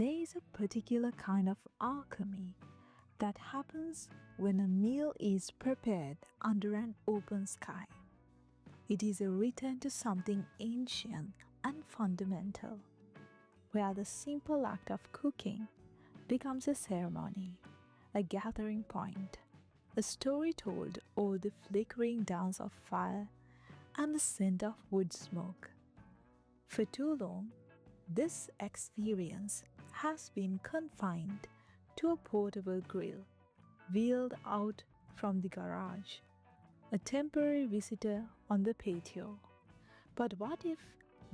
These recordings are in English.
There is a particular kind of alchemy that happens when a meal is prepared under an open sky. It is a return to something ancient and fundamental, where the simple act of cooking becomes a ceremony, a gathering point, a story told over the flickering dance of fire and the scent of wood smoke. For too long, this experience has been confined to a portable grill wheeled out from the garage, a temporary visitor on the patio. But what if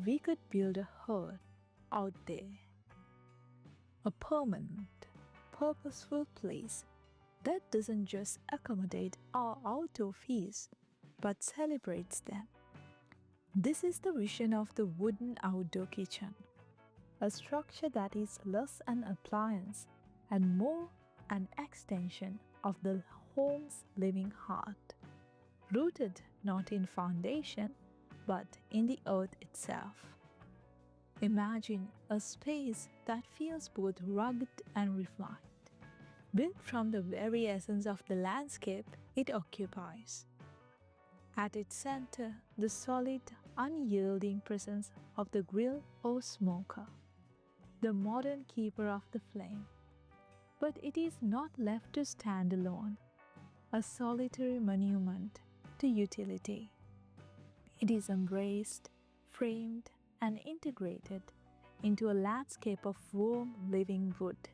we could build a hearth out there? A permanent, purposeful place that doesn't just accommodate our outdoor feasts but celebrates them. This is the vision of the wooden outdoor kitchen, a structure that is less an appliance and more an extension of the home's living heart, rooted not in foundation but in the earth itself. Imagine a space that feels both rugged and refined, built from the very essence of the landscape it occupies. At its center, the solid, unyielding presence of the grill or smoker, the modern keeper of the flame. But it is not left to stand alone, a solitary monument to utility. It is embraced, framed, and integrated into a landscape of warm, living wood.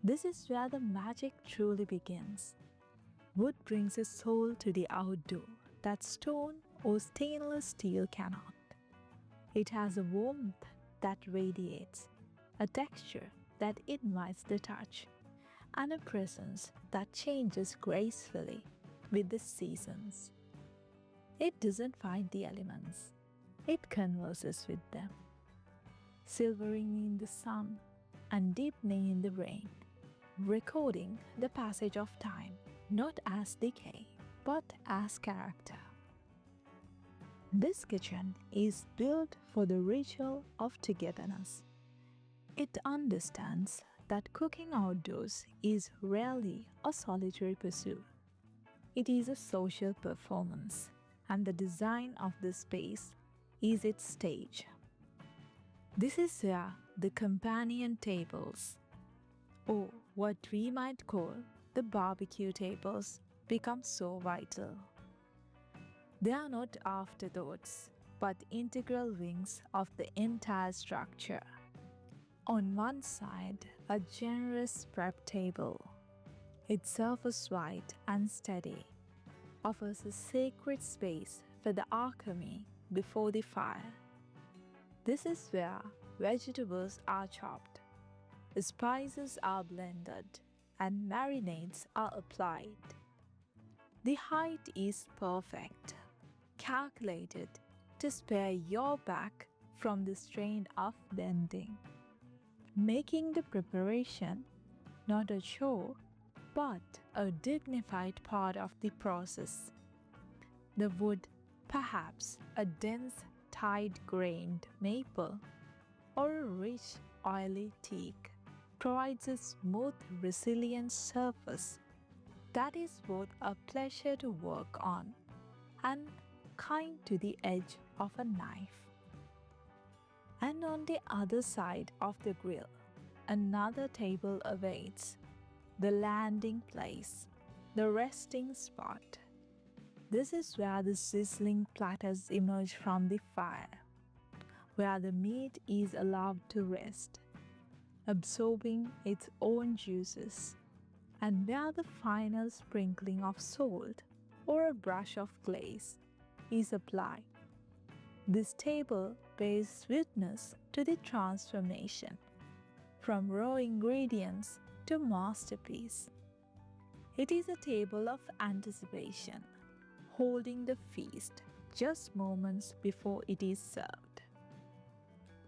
This is where the magic truly begins. Wood brings a soul to the outdoor that stone or stainless steel cannot. It has a warmth that radiates, a texture that invites the touch, and a presence that changes gracefully with the seasons. It doesn't fight the elements, it converses with them, silvering in the sun and deepening in the rain, recording the passage of time not as decay but as character. This kitchen is built for the ritual of togetherness. It understands that cooking outdoors is rarely a solitary pursuit. It is a social performance, and the design of the space is its stage. This is where the companion tables, or what we might call the barbecue tables, become so vital. They are not afterthoughts, but integral wings of the entire structure. On one side, a generous prep table, its surface white and steady, offers a sacred space for the alchemy before the fire. This is where vegetables are chopped, spices are blended, and marinades are applied. The height is perfect, calculated to spare your back from the strain of bending, making the preparation not a chore but a dignified part of the process. The wood, perhaps a dense, tight-grained maple or a rich, oily teak, provides a smooth, resilient surface that is both a pleasure to work on and kind to the edge of a knife. And on the other side of the grill, another table awaits, the landing place, the resting spot. This is where the sizzling platters emerge from the fire, where the meat is allowed to rest, absorbing its own juices, and where the final sprinkling of salt or a brush of glaze is applied. This table bears witness to the transformation from raw ingredients to masterpiece. It is a table of anticipation, holding the feast just moments before it is served.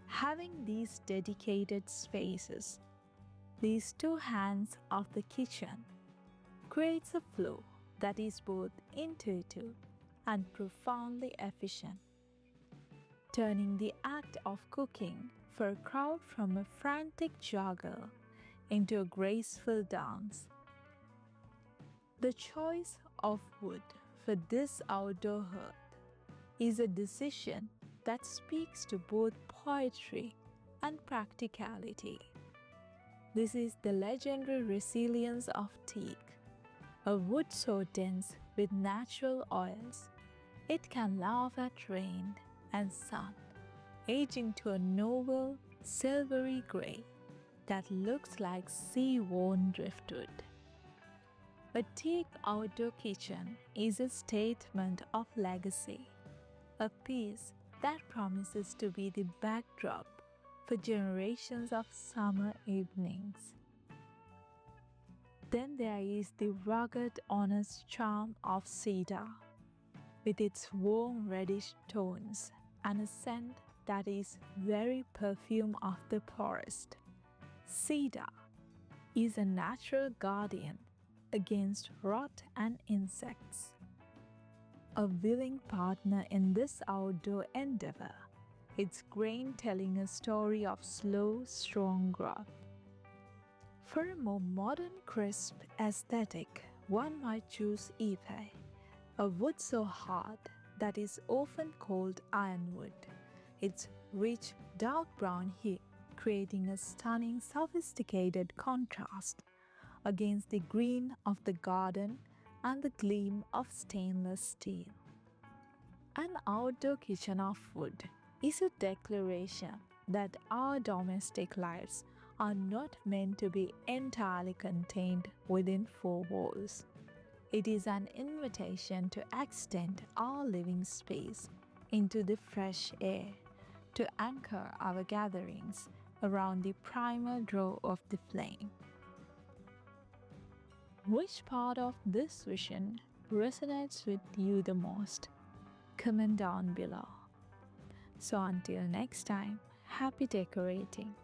Having these dedicated spaces, these two hands of the kitchen, creates a flow that is both intuitive and profoundly efficient, turning the act of cooking for a crowd from a frantic juggle into a graceful dance. The choice of wood for this outdoor hearth is a decision that speaks to both poetry and practicality. This is the legendary resilience of teak, a wood so dense with natural oils it can laugh at rain and sun, aging to a noble silvery gray that looks like sea-worn driftwood. A teak outdoor kitchen is a statement of legacy, a piece that promises to be the backdrop for generations of summer evenings. Then there is the rugged, honest charm of cedar, with its warm reddish tones and a scent that is very perfume of the forest. Cedar is a natural guardian against rot and insects, a willing partner in this outdoor endeavor, its grain telling a story of slow, strong growth. For a more modern, crisp aesthetic, one might choose ipe, a wood so hard that is often called ironwood. Its rich, dark brown hue creating a stunning, sophisticated contrast against the green of the garden and the gleam of stainless steel. An outdoor kitchen of wood is a declaration that our domestic lives are not meant to be entirely contained within four walls. It is an invitation to extend our living space into the fresh air, to anchor our gatherings around the primal glow of the flame. Which part of this vision resonates with you the most? Comment down below. So until next time, happy decorating.